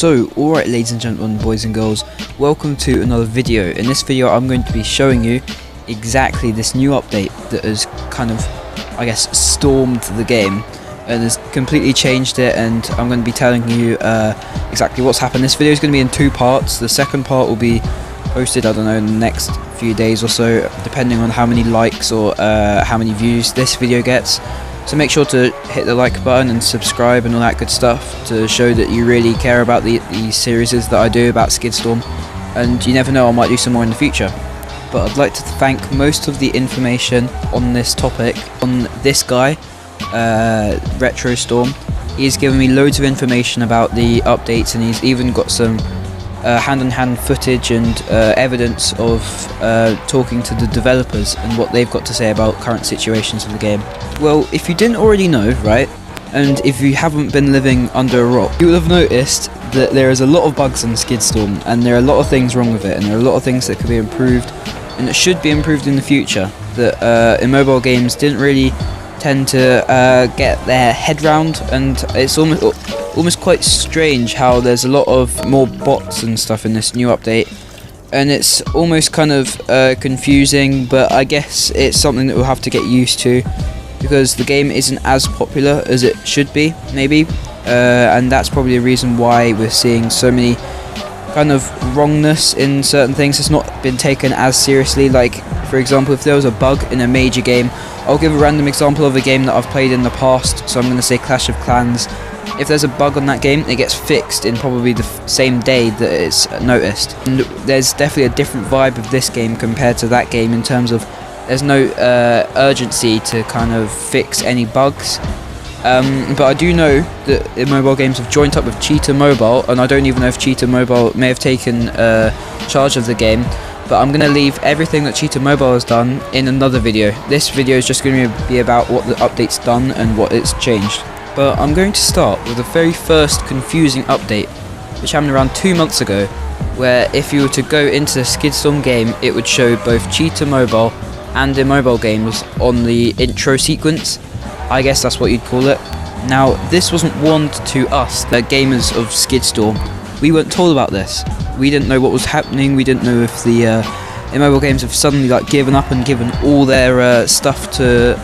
So, alright ladies and gentlemen, boys and girls, welcome to another video. In this video I'm going to be showing you exactly this new update that has kind of, I guess, stormed the game and has completely changed it, and I'm going to be telling you exactly what's happened. This video is going to be in two parts. The second part will be posted, I don't know, in the next few days or so, depending on how many likes or how many views this video gets. So make sure to hit the like button and subscribe and all that good stuff to show that you really care about the series that I do about SKIDSTORM, and you never know, I might do some more in the future. But I'd like to thank most of the information on this topic on this guy, RetroStorm. He's given me loads of information about the updates, and he's even got some hand-on-hand footage and evidence of talking to the developers and what they've got to say about current situations of the game. Well, if you didn't already know, right, and if you haven't been living under a rock, you will have noticed that there is a lot of bugs in SKIDSTORM, and there are a lot of things wrong with it, and there are a lot of things that could be improved and that should be improved in the future that in mobile games didn't really tend to get their head round. And it's almost quite strange how there's a lot of more bots and stuff in this new update, and it's almost kind of confusing, but I guess it's something that we'll have to get used to because the game isn't as popular as it should be, maybe, and that's probably the reason why we're seeing so many kind of wrongness in certain things. It's not been taken as seriously. Like, for example, if there was a bug in a major game, I'll give a random example of a game that I've played in the past, so I'm going to say Clash of Clans. If there's a bug on that game, it gets fixed in probably the same day that it's noticed. And there's definitely a different vibe of this game compared to that game in terms of there's no urgency to kind of fix any bugs. But I do know that mobile games have joined up with Cheetah Mobile, and I don't even know if Cheetah Mobile may have taken charge of the game. But I'm going to leave everything that Cheetah Mobile has done in another video. This video is just going to be about what the update's done and what it's changed. But I'm going to start with the very first confusing update, which happened around 2 months ago, where if you were to go into the SKIDSTORM game, it would show both Cheetah Mobile and Immobile games on the intro sequence. I guess that's what you'd call it. Now, this wasn't warned to us, the gamers of SKIDSTORM. We weren't told about this. We didn't know what was happening. We didn't know if the Immobile games have suddenly given up and given all their stuff to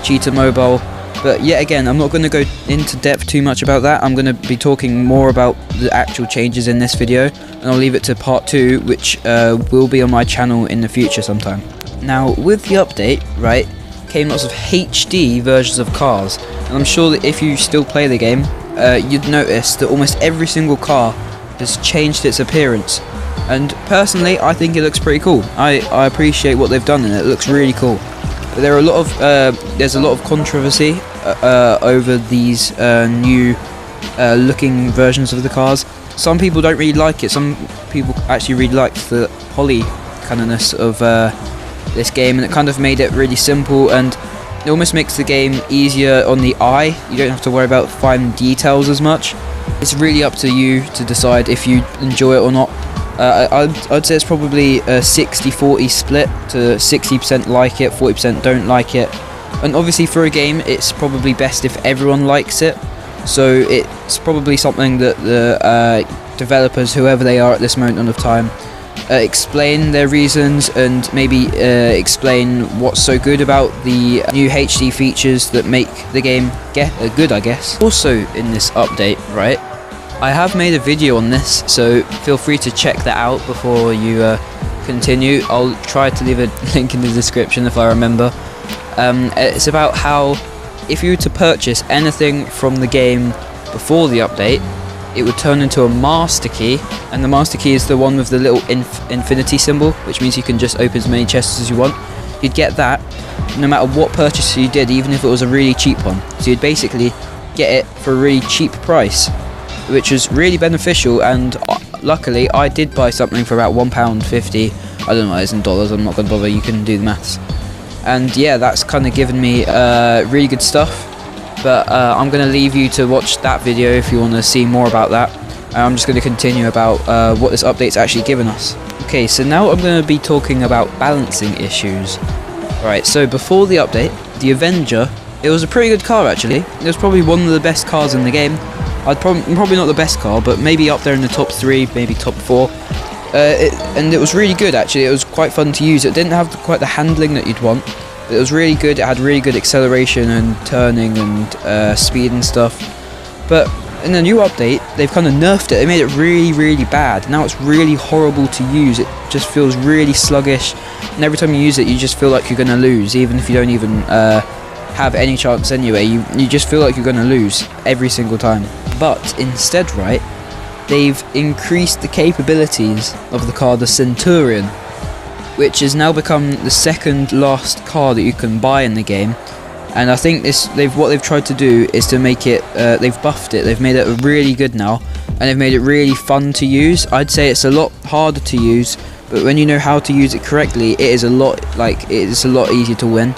Cheetah Mobile. But yet again, I'm not going to go into depth too much about that. I'm going to be talking more about the actual changes in this video, and I'll leave it to part 2, which will be on my channel in the future sometime. Now, with the update, right, came lots of HD versions of cars, and I'm sure that if you still play the game, you'd notice that almost every single car has changed its appearance. And personally, I think it looks pretty cool. I appreciate what they've done in it. It looks really cool. But there are there's a lot of controversy over these new looking versions of the cars. Some people don't really like it. Some people actually really liked the poly kindness of this game, and it kind of made it really simple, and it almost makes the game easier on the eye. You don't have to worry about fine details as much. It's really up to you to decide if you enjoy it or not. I'd say it's probably a 60-40 split, to 60% like it, 40% don't like it. And obviously for a game, it's probably best if everyone likes it. So it's probably something that the developers, whoever they are at this moment of time, explain their reasons and maybe explain what's so good about the new HD features that make the game good, I guess. Also in this update, right, I have made a video on this, so feel free to check that out before you continue. I'll try to leave a link in the description if I remember. It's about how if you were to purchase anything from the game before the update, it would turn into a master key, and the master key is the one with the little infinity symbol, which means you can just open as many chests as you want. You'd get that no matter what purchase you did, even if it was a really cheap one. So you'd basically get it for a really cheap price, which was really beneficial. And luckily I did buy something for about £1.50. I don't know what it is in dollars, I'm not going to bother, you can do the maths. And yeah, that's kind of given me really good stuff. But I'm going to leave you to watch that video if you want to see more about that. I'm just going to continue about what this update's actually given us. Okay, so now I'm going to be talking about balancing issues. Alright, so before the update, the Avenger, it was a pretty good car actually. It was probably one of the best cars in the game. probably not the best car, but maybe up there in the top 3, maybe top 4. And it was really good actually. It was quite fun to use. It didn't have quite the handling that you'd want, but it was really good. It had really good acceleration and turning and speed and stuff. But in the new update, they've kind of nerfed it. They made it really, really bad. Now it's really horrible to use. It just feels really sluggish, and every time you use it, you just feel like you're going to lose, even if you don't even have any chance anyway. You just feel like you're going to lose every single time. But instead, right, they've increased the capabilities of the car, the Centurion, which has now become the second last car that you can buy in the game. And I think what they've tried to do is to make it, they've buffed it, they've made it really good now, and they've made it really fun to use. I'd say it's a lot harder to use, but when you know how to use it correctly, it is a lot easier to win.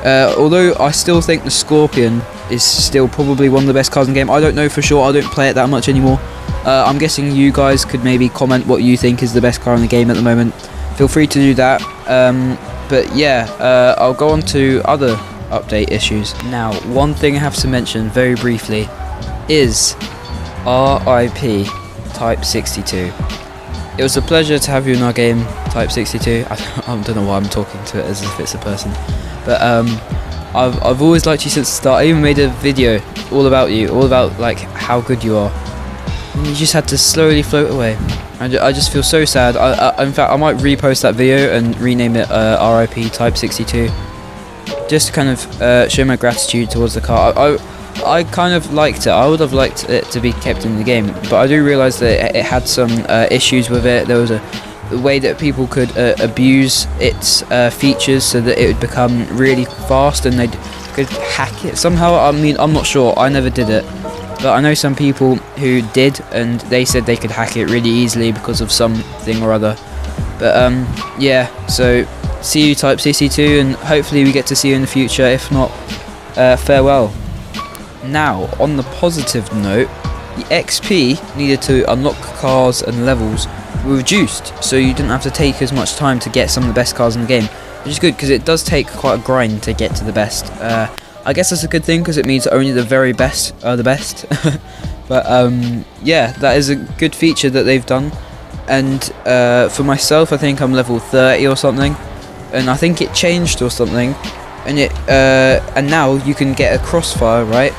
Although I still think the Scorpion is still probably one of the best cars in the game. I don't know for sure, I don't play it that much anymore. I'm guessing you guys could maybe comment what you think is the best car in the game at the moment. Feel free to do that. But yeah, I'll go on to other update issues. Now, one thing I have to mention very briefly is RIP Type 62. It was a pleasure to have you in our game, Type 62. I don't know why I'm talking to it as if it's a person, but I've always liked you since the start. I even made a video all about you, all about like how good you are, and you just had to slowly float away. I just feel so sad. In fact, I might repost that video and rename it RIP Type 62, just to kind of show my gratitude towards the car. I kind of liked it. I would have liked it to be kept in the game, but I do realise that it had some issues with it. There was a way that people could abuse its features so that it would become really fast, and they could hack it somehow. I mean, I'm not sure. I never did it, but I know some people who did, and they said they could hack it really easily because of something or other. But yeah, so see you Type 62, and hopefully we get to see you in the future. If not, farewell. Now, on the positive note, the XP needed to unlock cars and levels were reduced, so you didn't have to take as much time to get some of the best cars in the game, which is good because it does take quite a grind to get to the best. I guess that's a good thing because it means only the very best are the best. But yeah, that is a good feature that they've done. And for myself, I think I'm level 30 or something, and I think it changed or something, and now you can get a crossfire, right,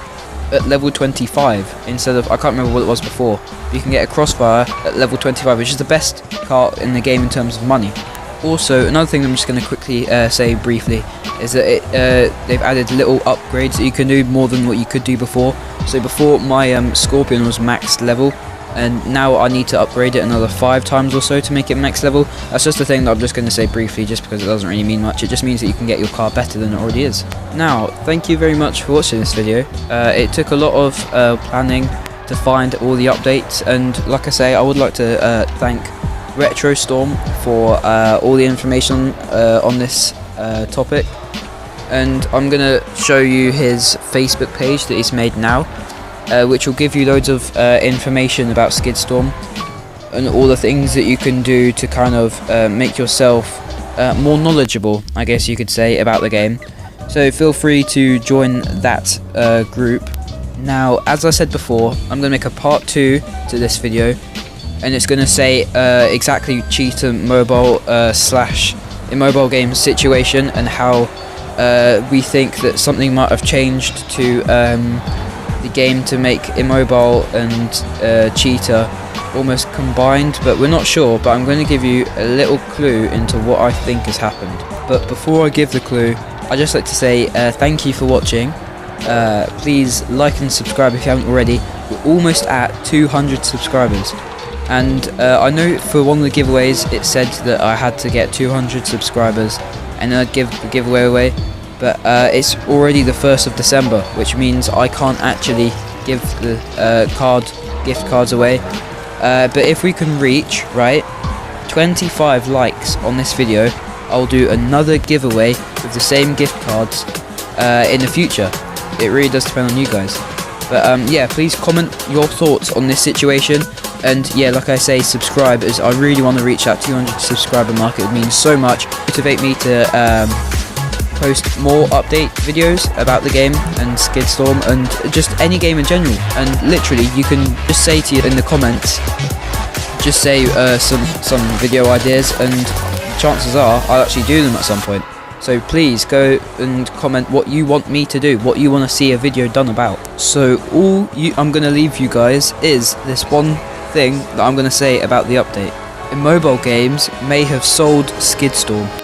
at level 25 instead of, I can't remember what it was before. You can get a crossfire at level 25, which is the best car in the game in terms of money. Also, another thing I'm just going to quickly say briefly is that they've added little upgrades that you can do more than what you could do before. So before, my Scorpion was maxed level, and now I need to upgrade it another 5 times or so to make it max level. That's just a thing that I'm just going to say briefly, just because it doesn't really mean much. It just means that you can get your car better than it already is. Now, thank you very much for watching this video. It took a lot of planning to find all the updates, and like I say, I would like to thank SKIDSTORM for all the information on this topic. And I'm going to show you his Facebook page that he's made now, which will give you loads of information about SKIDSTORM and all the things that you can do to kind of make yourself more knowledgeable, I guess you could say, about the game. So feel free to join that group. Now, as I said before, I'm going to make a part 2 to this video, and it's going to say exactly cheater mobile slash immobile game situation, and how we think that something might have changed to the game to make immobile and cheater almost combined, but we're not sure. But I'm going to give you a little clue into what I think has happened. But before I give the clue, I'd just like to say thank you for watching. Please like and subscribe if you haven't already. We're almost at 200 subscribers, and I know for one of the giveaways it said that I had to get 200 subscribers and then I'd give the giveaway away. But it's already the 1st of December, which means I can't actually give the gift cards away. But if we can reach, right, 25 likes on this video, I'll do another giveaway with the same gift cards in the future. It really does depend on you guys. But yeah, please comment your thoughts on this situation. And yeah, like I say, subscribe, as I really want to reach that 200 subscriber mark. It would mean so much. Motivate me to post more update videos about the game and SKIDSTORM and just any game in general. And literally, you can just say to you in the comments, just say some video ideas, and chances are I'll actually do them at some point. So please go and comment what you want me to do, what you want to see a video done about. So I'm going to leave you guys is this one thing that I'm going to say about the update. In mobile games may have sold SKIDSTORM.